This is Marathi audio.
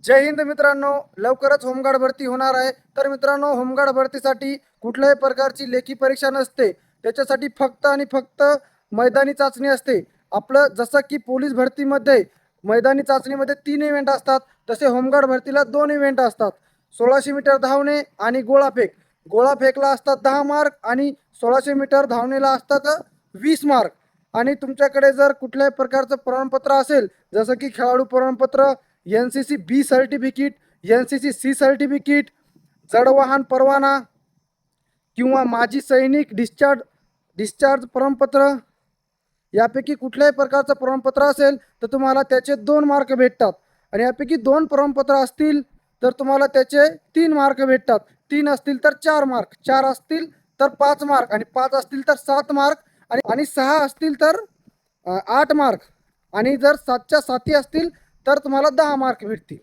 जय हिंद मित्रांनो, लवकरच होमगार्ड भरती होणार आहे। तर मित्रांनो, होमगार्ड भरतीसाठी कुठल्याही प्रकारची लेखी परीक्षा नसते। त्याच्यासाठी फक्त आणि फक्त मैदानी चाचणी असते। आपलं जसं की पोलीस भरतीमध्ये मैदानी चाचणीमध्ये 3 इव्हेंट असतात, तसे होमगार्ड भरतीला 2 इव्हेंट असतात। 1600 मीटर धावणे आणि गोळाफेक। गोळाफेकला असतात 10 मार्क आणि 1600 मीटर धावणेला असतात 20 मार्क। आणि तुमच्याकडे जर कुठल्याही प्रकारचं प्रमाणपत्र असेल, जसं की खेळाडू प्रमाणपत्र, NCC B certificate, NCC C certificate, जडवाहन परवाना किंवा माजी सैनिक डिस्चार्ज प्रमाणपत्र, यापैकी कुठल्याही प्रकारचं प्रमाणपत्र असेल तर तुम्हाला त्याचे 2 मार्क भेटतात। आणि यापैकी 2 प्रमाणपत्र असतील तर तुम्हाला त्याचे 3 मार्क भेटतात। 3 असतील तर 4 मार्क, 4 असतील तर 5 मार्क, आणि 5 असतील तर 7 मार्क, आणि 6 असतील तर 8 मार्क, आणि जर 7च्या 7 असतील तर तुम्हाला 10 मार्क भेटतील।